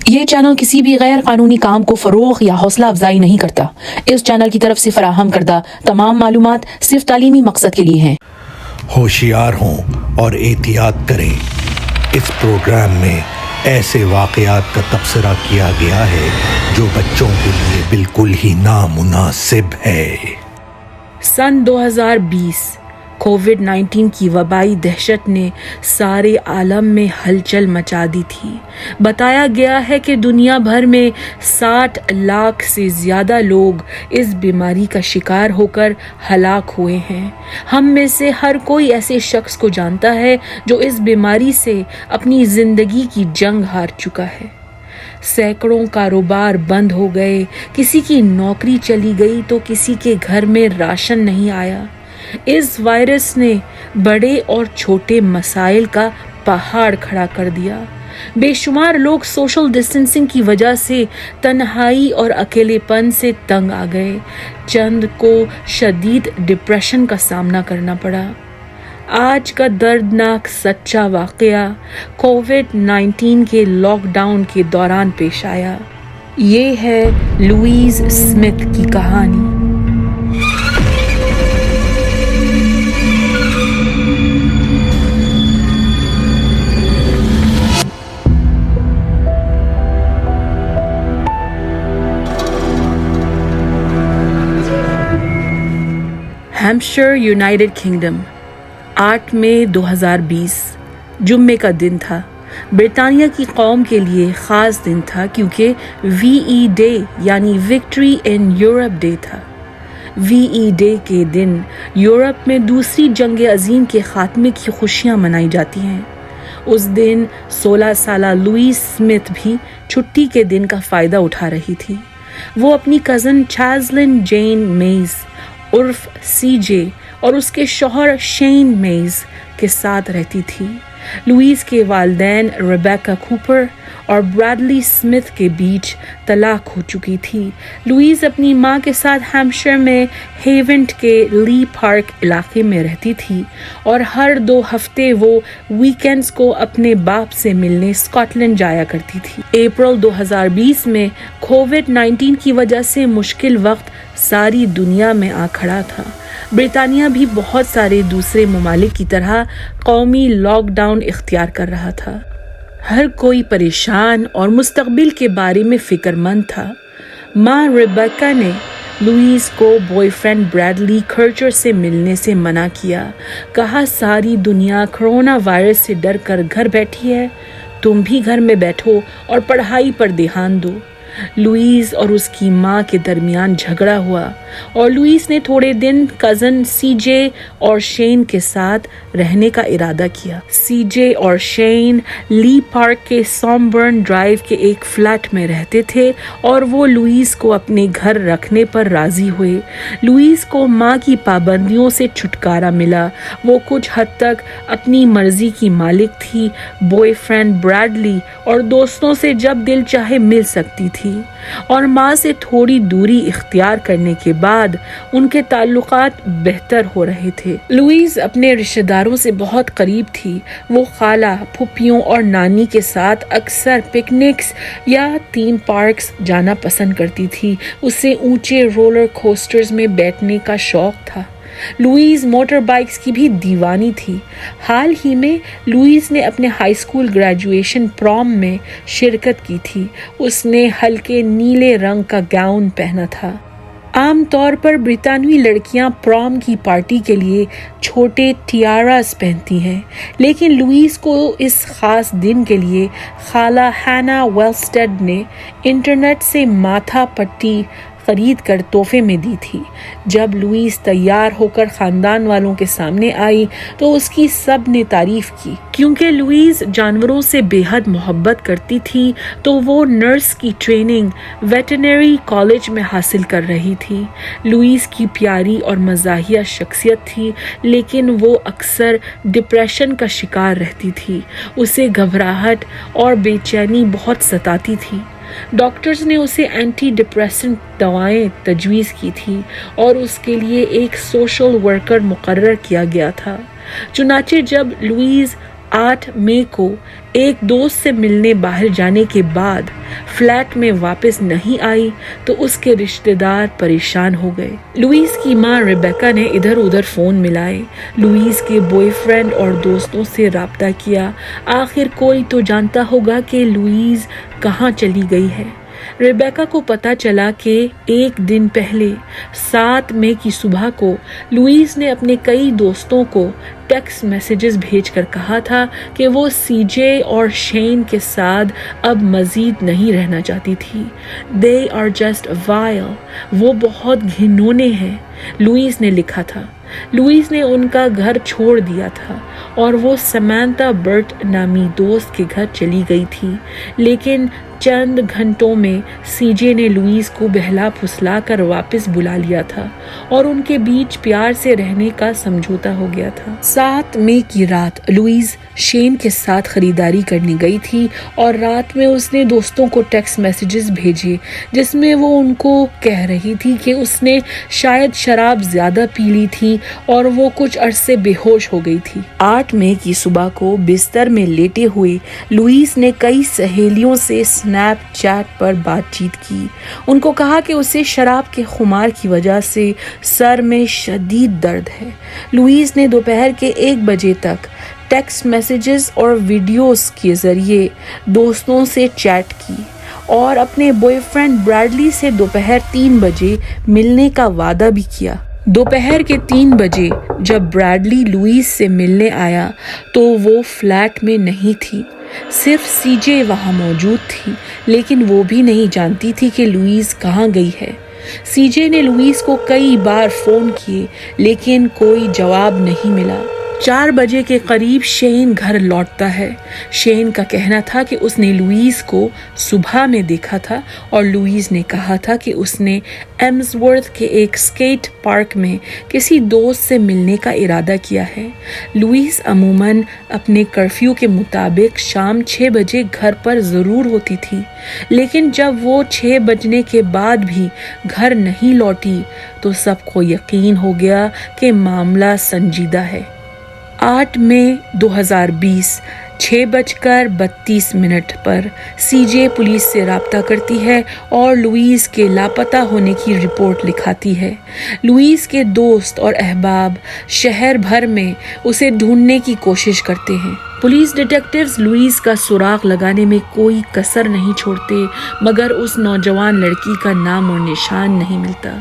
یہ چینل کسی بھی غیر قانونی کام کو فروغ یا حوصلہ افزائی نہیں کرتا۔ اس چینل کی طرف سے فراہم کردہ تمام معلومات صرف تعلیمی مقصد کے لیے ہیں۔ ہوشیار ہوں اور احتیاط کریں۔ اس پروگرام میں ایسے واقعات کا تبصرہ کیا گیا ہے جو بچوں کے لیے بالکل ہی نامناسب ہے۔ سن 2020 کووڈ-19 کی وبائی دہشت نے سارے عالم میں ہلچل مچا دی تھی۔ بتایا گیا ہے کہ دنیا بھر میں 60 لاکھ سے زیادہ لوگ اس بیماری کا شکار ہو کر ہلاک ہوئے ہیں۔ ہم میں سے ہر کوئی ایسے شخص کو جانتا ہے جو اس بیماری سے اپنی زندگی کی جنگ ہار چکا ہے۔ سینکڑوں کاروبار بند ہو گئے، کسی کی نوکری چلی گئی تو کسی کے گھر میں راشن نہیں آیا۔ اس وائرس نے بڑے اور چھوٹے مسائل کا پہاڑ کھڑا کر دیا۔ بے شمار لوگ سوشل ڈسٹینسنگ کی وجہ سے تنہائی اور اکیلے پن سے تنگ آ گئے۔ چند کو شدید ڈپریشن کا سامنا کرنا پڑا۔ آج کا دردناک سچا واقعہ کووڈ-19 کے لاک ڈاؤن کے دوران پیش آیا۔ یہ ہے لوئیز اسمتھ کی کہانی۔ ہیمپشائر، یونائیٹڈ کنگڈم، 8 مئی 2020 جمعے کا دن تھا۔ برطانیہ کی قوم کے لیے خاص دن تھا کیونکہ VE ڈے یعنی وکٹری ان یورپ ڈے تھا۔ VE ڈے کے دن یورپ میں دوسری جنگ عظیم کے خاتمے کی خوشیاں منائی جاتی ہیں۔ اس دن 16 سالہ لوئیز اسمتھ بھی چھٹی کے دن کا فائدہ اٹھا رہی تھی۔ وہ اپنی کزن چیزلن جین میز عرف CJ اور اس کے شوہر شین میز کے ساتھ رہتی تھی۔ لوئیز کے والدین ریبیکا کوپر اور بریڈلی اسمتھ کے بیچ طلاق ہو چکی تھی۔ لوئیز اپنی ماں کے ساتھ ہیمپشائر میں ہیونٹ کے لی پارک علاقے میں رہتی تھی اور ہر 2 ہفتے وہ ویکینڈز کو اپنے باپ سے ملنے اسکاٹ لینڈ جایا کرتی تھی۔ اپریل 2020 میں کووڈ-19 کی وجہ سے مشکل وقت ساری دنیا میں آ کھڑا تھا۔ برطانیہ بھی بہت سارے دوسرے ممالک کی طرح قومی لاک ڈاؤن اختیار کر رہا تھا۔ ہر کوئی پریشان اور مستقبل کے بارے میں فکر مند تھا۔ ماں ریبیکا نے لوئیز کو بوائے فرینڈ بریڈلی کرچر سے ملنے سے منع کیا۔ کہا ساری دنیا کرونا وائرس سے ڈر کر گھر بیٹھی ہے، تم بھی گھر میں بیٹھو اور پڑھائی پر دھیان دو۔ لوئیز اور اس کی ماں کے درمیان جھگڑا ہوا اور لوئیز نے تھوڑے دن کزن CJ اور شین کے ساتھ رہنے کا ارادہ کیا۔ CJ اور شین لی پارک کے سامبرن ڈرائیو کے ایک فلیٹ میں رہتے تھے اور وہ لوئیز کو اپنے گھر رکھنے پر راضی ہوئے۔ لوئیز کو ماں کی پابندیوں سے چھٹکارا ملا۔ وہ کچھ حد تک اپنی مرضی کی مالک تھی، بوائے فرینڈ بریڈلی اور دوستوں سے جب دل چاہے مل سکتی تھی، اور ماں سے تھوڑی دوری اختیار کرنے کے بعد ان کے تعلقات بہتر ہو رہے تھے۔ لوئیز اپنے رشتہ داروں سے بہت قریب تھی۔ وہ خالہ، پھوپھیوں اور نانی کے ساتھ اکثر پکنکس یا تھیم پارکس جانا پسند کرتی تھی۔ اسے اونچے رولر کوسٹرز میں بیٹھنے کا شوق تھا۔ لوئیز موٹر بائکس کی بھی دیوانی تھی۔ حال ہی میں لوئیز نے اپنے ہائی اسکول گریجویشن پروم میں شرکت کی تھی۔ اس نے ہلکے نیلے رنگ کا گاؤن پہنا تھا۔ عام طور پر برطانوی لڑکیاں پروم کی پارٹی کے لیے چھوٹے ٹیاراز پہنتی ہیں، لیکن لوئیز کو اس خاص دن کے لیے خالہ ہینا ویلسٹیڈ نے انٹرنیٹ سے ماتھا پٹی خرید کر تحفے میں دی تھی۔ جب لوئیز تیار ہو کر خاندان والوں کے سامنے آئی تو اس کی سب نے تعریف کی۔ کیونکہ لوئیز جانوروں سے بے حد محبت کرتی تھی تو وہ نرس کی ٹریننگ ویٹرنری کالج میں حاصل کر رہی تھی۔ لوئیز کی پیاری اور مزاحیہ شخصیت تھی، لیکن وہ اکثر ڈپریشن کا شکار رہتی تھی۔ اسے گھبراہٹ اور بے چینی بہت ستاتی تھی۔ ڈاکٹرز نے اسے اینٹی ڈپریسنٹ دوائیں تجویز کی تھی اور اس کے لیے ایک سوشل ورکر مقرر کیا گیا تھا۔ چنانچہ جب لوئیز 8 مئی کو ایک دوست سے ملنے باہر جانے کے بعد فلیٹ میں واپس نہیں آئی تو اس کے رشتہ دار پریشان ہو گئے۔ لوئیس کی ماں ریبیکا نے ادھر ادھر فون ملائے، لوئیس کے بوائے فرینڈ اور دوستوں سے رابطہ کیا۔ آخر کوئی تو جانتا ہوگا کہ لوئیس کہاں چلی گئی ہے۔ ریبیکا کو پتا چلا کہ ایک دن پہلے 7 مئی کی صبح کو لوئیس نے اپنے کئی دوستوں کو ٹیکسٹ میسیجز بھیج کر کہا تھا کہ وہ سی جے اور شین کے ساتھ اب مزید نہیں رہنا چاہتی تھی۔ They are just vile، وہ بہت گھنونے ہیں، لوئیس نے لکھا تھا۔ لوئیس نے ان کا گھر چھوڑ دیا تھا اور وہ سمانتھا برٹ نامی دوست کے گھر چلی گئی تھی، لیکن چند گھنٹوں میں سی جے نے لوئیس کو بہلا پھسلا کر واپس بلا لیا تھا اور ان کے بیچ پیار سے رہنے کا سمجھوتا ہو گیا تھا۔ 7 مئی کی رات لوئیس شین کے ساتھ خریداری کرنے گئی تھی اور رات میں اس نے دوستوں کو ٹیکسٹ میسیجز بھیجے جس میں وہ ان کو کہہ رہی تھی کہ اس نے شاید شراب زیادہ پی لی تھی اور وہ کچھ عرصے بے ہوش ہو گئی تھی۔ 8 مئی کی صبح کو بستر میں لیٹے ہوئے لوئیس نے کئی سہیلیوں سے اسنیپ چیٹ پر بات چیت کی۔ ان کو کہا کہ اسے شراب کے خمار کی وجہ سے سر میں شدید درد ہے۔ لوئیس نے دوپہر کے 1 بجے تک ٹیکسٹ میسیجز اور ویڈیوز کے ذریعے دوستوں سے چیٹ کی اور اپنے بوائے فرینڈ بریڈلی سے دوپہر 3 بجے ملنے کا وعدہ بھی کیا۔ دوپہر کے 3 بجے جب بریڈلی لوئیس سے ملنے آیا تو وہ فلیٹ میں نہیں تھی، صرف سی جے وہاں موجود تھی، لیکن وہ بھی نہیں جانتی تھی کہ لوئیس کہاں گئی ہے۔ سی جے نے لوئیس کو کئی بار فون کیے لیکن کوئی جواب نہیں ملا۔ 4 بجے کے قریب شین گھر لوٹتا ہے۔ شین کا کہنا تھا کہ اس نے لوئیس کو صبح میں دیکھا تھا اور لوئیس نے کہا تھا کہ اس نے ایمسورتھ کے ایک اسکیٹ پارک میں کسی دوست سے ملنے کا ارادہ کیا ہے۔ لوئیس عموماً اپنے کرفیو کے مطابق شام 6 بجے گھر پر ضرور ہوتی تھی، لیکن جب وہ 6 بجنے کے بعد بھی گھر نہیں لوٹی تو سب کو یقین ہو گیا کہ معاملہ سنجیدہ ہے۔ 8 مئی 2020 6:32 پر سی جے پولیس سے رابطہ کرتی ہے اور لوئیس کے لاپتہ ہونے کی رپورٹ لکھاتی ہے۔ لوئیس کے دوست اور احباب شہر بھر میں اسے ڈھونڈنے کی کوشش کرتے ہیں۔ پولیس ڈیٹیکٹیوز لوئیس کا سراغ لگانے میں کوئی کسر نہیں چھوڑتے، مگر اس نوجوان لڑکی کا نام اور نشان نہیں ملتا۔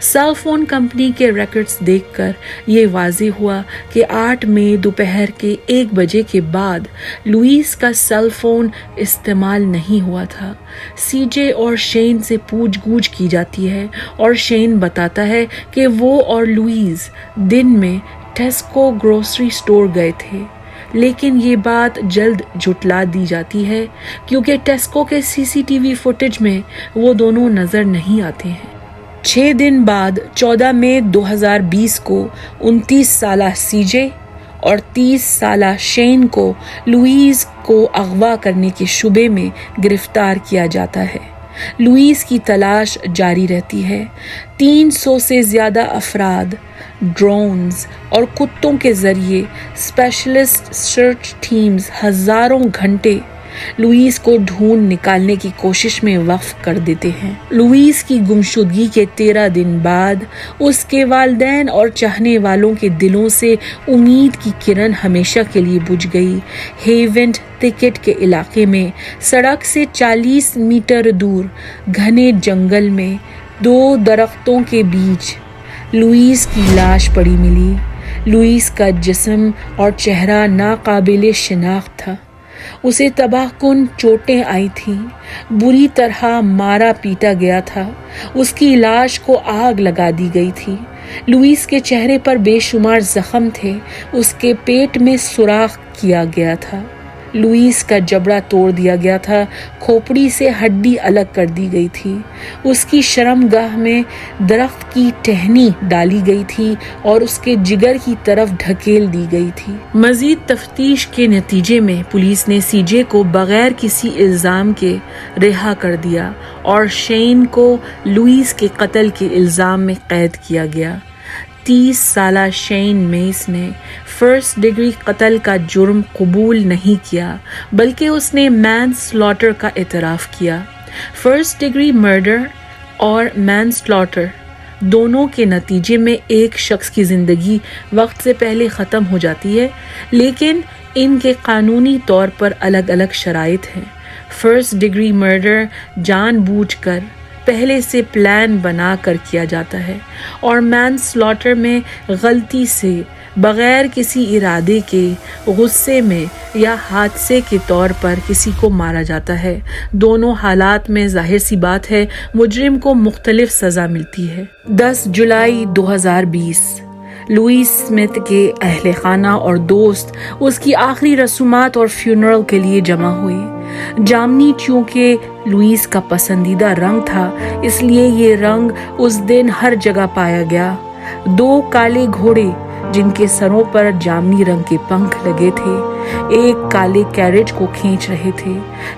سیل فون کمپنی کے ریکارڈز دیکھ کر یہ واضح ہوا کہ 8 مئی دوپہر کے 1 بجے کے بعد لوئیس کا سیل فون استعمال نہیں ہوا تھا۔ سی جے اور شین سے پوچھ گچھ کی جاتی ہے اور شین بتاتا ہے کہ وہ اور لوئیس دن میں ٹیسکو گروسری اسٹور گئے تھے، لیکن یہ بات جلد جھٹلا دی جاتی ہے کیونکہ ٹیسکو کے CCTV فوٹیج میں وہ دونوں نظر نہیں آتے ہیں۔ 6 دن بعد 14 مئی 2020 کو 29 سالہ سی جے اور 30 سالہ شین کو لوئیس کو اغوا کرنے کے شبے میں گرفتار کیا جاتا ہے۔ لوئیس کی تلاش جاری رہتی ہے۔ 300 سے زیادہ افراد، ڈرونز اور کتوں کے ذریعے اسپیشلسٹ سرچ ٹیمز ہزاروں گھنٹے لوئیس کو ڈھونڈ نکالنے کی کوشش میں وقف کر دیتے ہیں۔ لوئیس کی گمشدگی کے 13 دن بعد اس کے والدین اور چاہنے والوں کے دلوں سے امید کی کرن ہمیشہ کے لیے بجھ گئی۔ ہیونٹ تھکٹ کے علاقے میں سڑک سے 40 میٹر دور گھنے جنگل میں 2 درختوں کے بیچ لوئیس کی لاش پڑی ملی۔ لوئیس کا جسم اور چہرہ ناقابل شناخت تھا۔ اسے تباہ کن چوٹیں آئی تھیں، بری طرح مارا پیٹا گیا تھا۔ اس کی لاش کو آگ لگا دی گئی تھی۔ لوئیس کے چہرے پر بے شمار زخم تھے، اس کے پیٹ میں سوراخ کیا گیا تھا۔ لوئیس کا جبڑا توڑ دیا گیا تھا، کھوپڑی سے ہڈی الگ کر دی گئی تھی۔ اس کی شرمگاہ میں درخت کی ٹہنی ڈالی گئی تھی اور اس کے جگر کی طرف ڈھکیل دی گئی تھی۔ مزید تفتیش کے نتیجے میں پولیس نے سی جے کو بغیر کسی الزام کے رہا کر دیا اور شین کو لوئیس کے قتل کے الزام میں قید کیا گیا۔ 30 سالہ شین میس نے فرسٹ ڈگری قتل کا جرم قبول نہیں کیا بلکہ اس نے مین سلاٹر کا اعتراف کیا۔ فرسٹ ڈگری مرڈر اور مین سلاٹر دونوں کے نتیجے میں ایک شخص کی زندگی وقت سے پہلے ختم ہو جاتی ہے، لیکن ان کے قانونی طور پر الگ الگ شرائط ہیں۔ فرسٹ ڈگری مرڈر جان بوجھ کر پہلے سے پلان بنا کر کیا جاتا ہے، اور مین سلاٹر میں غلطی سے بغیر کسی ارادے کے غصے میں یا حادثے کے طور پر کسی کو مارا جاتا ہے۔ دونوں حالات میں ظاہر سی بات ہے مجرم کو مختلف سزا ملتی ہے۔ 10 جولائی 2020 لوئس اسمتھ کے اہل خانہ اور دوست اس کی آخری رسومات اور فیونرل کے لیے جمع ہوئے۔ جامنی چونکہ لوئس کا پسندیدہ رنگ تھا، اس لیے یہ رنگ اس دن ہر جگہ پایا گیا۔ 2 کالے گھوڑے جن کے سروں پر جامنی رنگ کے پنکھ لگے تھے ایک کالے کیریج کو کھینچ رہے تھے۔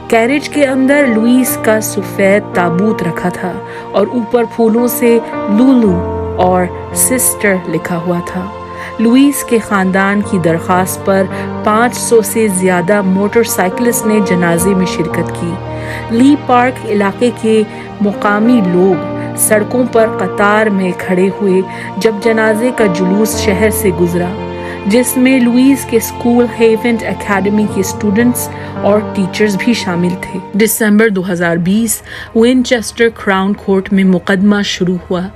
کیریج کے اندر لوئس کا سفید تابوت رکھا تھا اور اوپر پھولوں سے لولو اور سسٹر لکھا ہوا تھا۔ لوئس کے خاندان کی درخواست پر 500 سے زیادہ موٹر سائیکلسٹ نے جنازے میں شرکت کی۔ لی پارک علاقے کے مقامی لوگ سڑکوں پر قطار میں کھڑے ہوئے جب جنازے کا جلوس شہر سے گزرا، جس میں لوئس کے اسکول ہیونٹ اکیڈمی کے اسٹوڈنٹس اور ٹیچرز بھی شامل تھے۔ دسمبر 2020 ونچسٹر کراؤن کورٹ میں مقدمہ شروع ہوا۔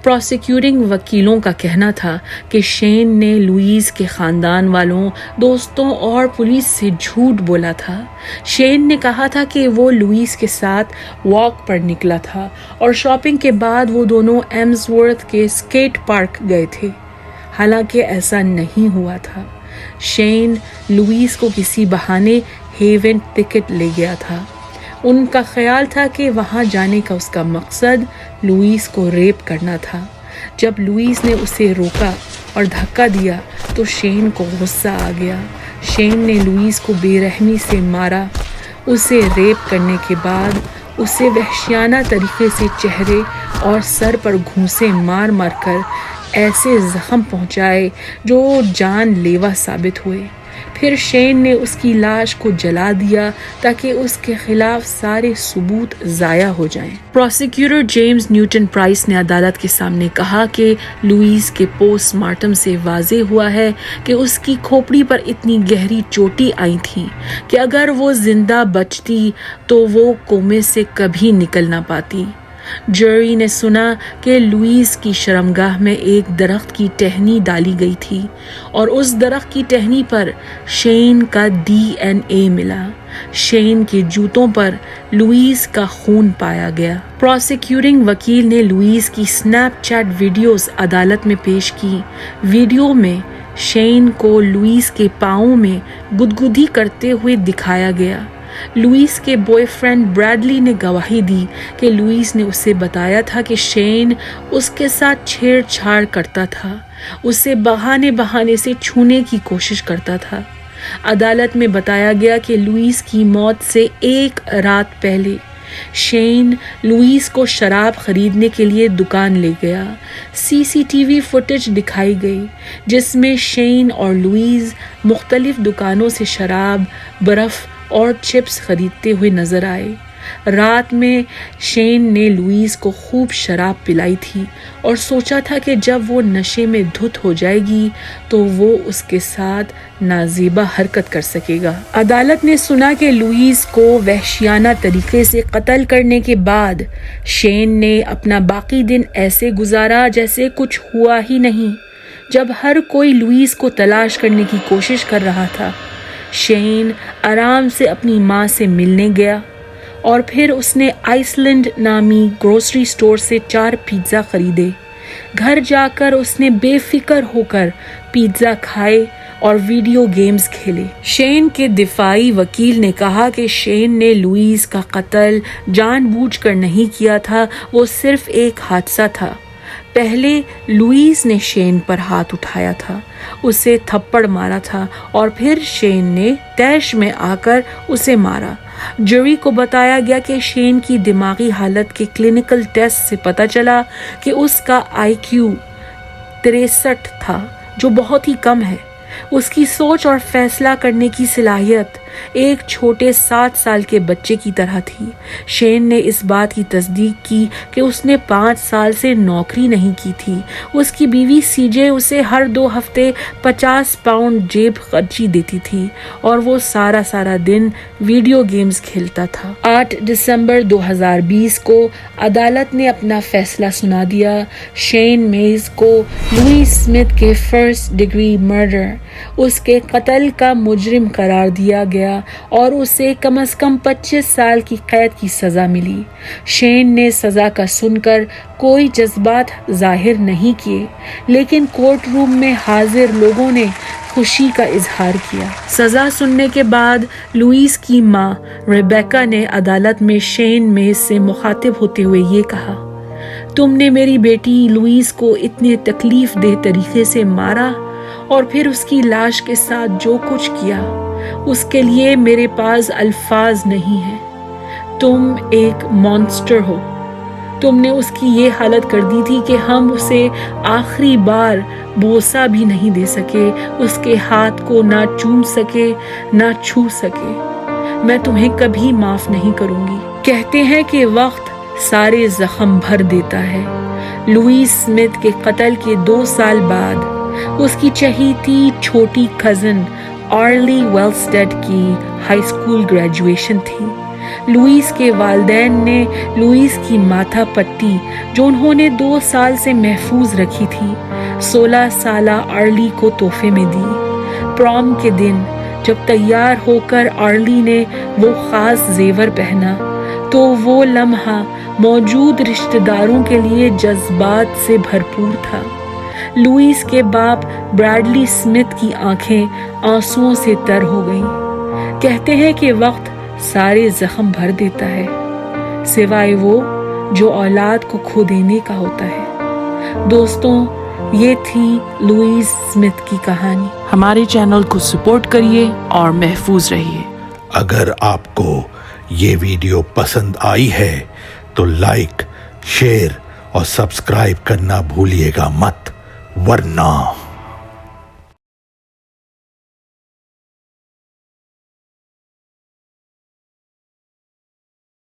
پروسیکیوٹنگ وکیلوں کا کہنا تھا کہ شین نے لوئس کے خاندان والوں، دوستوں اور پولیس سے جھوٹ بولا تھا۔ شین نے کہا تھا کہ وہ لوئس کے ساتھ واک پر نکلا تھا اور شاپنگ کے بعد وہ دونوں ایمزورتھ کے اسکیٹ پارک گئے تھے، حالانکہ ایسا نہیں ہوا تھا۔ شین لوئس کو کسی بہانے ہیونٹ پکٹ لے گیا تھا۔ ان کا خیال تھا کہ وہاں جانے کا اس کا مقصد لوئس کو ریپ کرنا تھا۔ جب لوئس نے اسے روکا اور دھکا دیا تو شین کو غصہ آ گیا۔ شین نے لوئس کو بے رحمی سے مارا۔ اسے ریپ کرنے کے بعد اسے وحشیانہ طریقے سے چہرے اور سر پر گھونسے مار مار کر ایسے زخم پہنچائے جو جان لیوا ثابت ہوئے۔ پھر شین نے اس کی لاش کو جلا دیا تاکہ اس کے خلاف سارے ثبوت ضائع ہو جائیں۔ پروسیکیوٹر جیمز نیوٹن پرائس نے عدالت کے سامنے کہا کہ لوئس کے پوسٹ مارٹم سے واضح ہوا ہے کہ اس کی کھوپڑی پر اتنی گہری چوٹیں آئی تھیں کہ اگر وہ زندہ بچتی تو وہ کومے سے کبھی نکل نہ پاتی۔ جوری نے سنا کہ لوئس کی شرمگاہ میں ایک درخت کی ٹہنی ڈالی گئی تھی اور اس درخت کی ٹہنی پر شین کا DNA ملا۔ شین کے جوتوں پر لوئس کا خون پایا گیا۔ پروسیکیوٹنگ وکیل نے لوئس کی سنیپ چیٹ ویڈیوز عدالت میں پیش کی۔ ویڈیو میں شین کو لوئس کے پاؤں میں گدگدی کرتے ہوئے دکھایا گیا۔ لوئس کے بوائے فرینڈ بریڈلی نے گواہی دی کہ لوئس نے اسے بتایا تھا کہ شین اس کے ساتھ چھیڑ چھاڑ کرتا تھا، اسے بہانے سے چھونے کی کوشش کرتا تھا۔ عدالت میں بتایا گیا کہ لوئس کی موت سے ایک رات پہلے شین لوئس کو شراب خریدنے کے لیے دکان لے گیا۔ CCTV فوٹیج دکھائی گئی جس میں شین اور لوئس مختلف دکانوں سے شراب، برف اور چپس خریدتے ہوئے نظر آئے۔ رات میں شین نے لوئس کو خوب شراب پلائی تھی اور سوچا تھا کہ جب وہ نشے میں دھت ہو جائے گی تو وہ اس کے ساتھ نازیبا حرکت کر سکے گا۔ عدالت نے سنا کہ لوئس کو وحشیانہ طریقے سے قتل کرنے کے بعد شین نے اپنا باقی دن ایسے گزارا جیسے کچھ ہوا ہی نہیں۔ جب ہر کوئی لوئس کو تلاش کرنے کی کوشش کر رہا تھا، شین آرام سے اپنی ماں سے ملنے گیا اور پھر اس نے آئس لینڈ نامی گروسری سٹور سے 4 پیزا خریدے۔ گھر جا کر اس نے بے فکر ہو کر پیزا کھائے اور ویڈیو گیمز کھیلے۔ شین کے دفاعی وکیل نے کہا کہ شین نے لوئس کا قتل جان بوجھ کر نہیں کیا تھا، وہ صرف ایک حادثہ تھا۔ پہلے لوئس نے شین پر ہاتھ اٹھایا تھا، اسے تھپڑ مارا تھا اور پھر شین نے طیش میں آ کر اسے مارا۔ جوری کو بتایا گیا کہ شین کی دماغی حالت کے کلینکل ٹیسٹ سے پتہ چلا کہ اس کا IQ 63 تھا، جو بہت ہی کم ہے۔ اس کی سوچ اور فیصلہ کرنے کی صلاحیت ایک چھوٹے 7 سال کے بچے کی طرح تھی۔ شین نے اس بات کی تصدیق کی کہ اس نے 5 سال سے نوکری نہیں کی تھی۔ اس کی بیوی سی جے اسے ہر 2 ہفتے 50 پاؤنڈ جیب خرچی دیتی تھی اور وہ سارا دن ویڈیو گیمز کھیلتا تھا۔ 8 دسمبر 2020 کو عدالت نے اپنا فیصلہ سنا دیا۔ شین میز کو لوئس اسمتھ کے فرسٹ ڈگری مرڈر، اس کے قتل کا مجرم قرار دیا گیا اور اسے کم از کم 25 سال کی قید کی سزا ملی۔ شین نے سزا کا سن کر کوئی جذبات ظاہر نہیں کیے، لیکن کورٹ روم میں حاضر لوگوں نے خوشی کا اظہار کیا۔ سزا سننے کے بعد لوئس کی ماں ریبیکا نے عدالت میں شین میز سے مخاطب ہوتے ہوئے یہ کہا، تم نے میری بیٹی لوئس کو اتنے تکلیف دہ طریقے سے مارا اور پھر اس کی لاش کے ساتھ جو کچھ کیا، اس کے لیے میرے پاس الفاظ نہیں ہیں۔ تم ایک مانسٹر ہو۔ تم نے اس کی یہ حالت کر دی تھی کہ ہم اسے آخری بار بوسہ بھی نہیں دے سکے، اس کے ہاتھ کو نہ چوم سکے نہ چھو سکے۔ میں تمہیں کبھی معاف نہیں کروں گی۔ کہتے ہیں کہ وقت سارے زخم بھر دیتا ہے۔ لوئس اسمتھ کے قتل کے 2 سال بعد اس کی چہیتی چھوٹی کزن آرلی ویلسٹیڈ کی ہائی اسکول گریجویشن تھی۔ لوئس کے والدین نے لوئس کی ماتھا پٹی، جو انہوں نے 2 سال سے محفوظ رکھی تھی، 16 سالہ آرلی کو تحفے میں دی۔ پروم کے دن جب تیار ہو کر آرلی نے وہ خاص زیور پہنا تو وہ لمحہ موجود رشتہ داروں کے لیے جذبات سے بھرپور تھا۔ لوئس کے باپ بریڈلی اسمتھ کی آنکھیں آنسوؤں سے تر ہو گئیں۔ کہتے ہیں کہ وقت سارے زخم بھر دیتا ہے، سوائے وہ جو اولاد کو کھو دینے کا ہوتا ہے۔ دوستوں، یہ تھی لوئس اسمتھ کی کہانی۔ ہمارے چینل کو سپورٹ کریے اور محفوظ رہیے۔ اگر آپ کو یہ ویڈیو پسند آئی ہے تو لائک، شیئر اور سبسکرائب کرنا بھولیے گا مت، ورنہ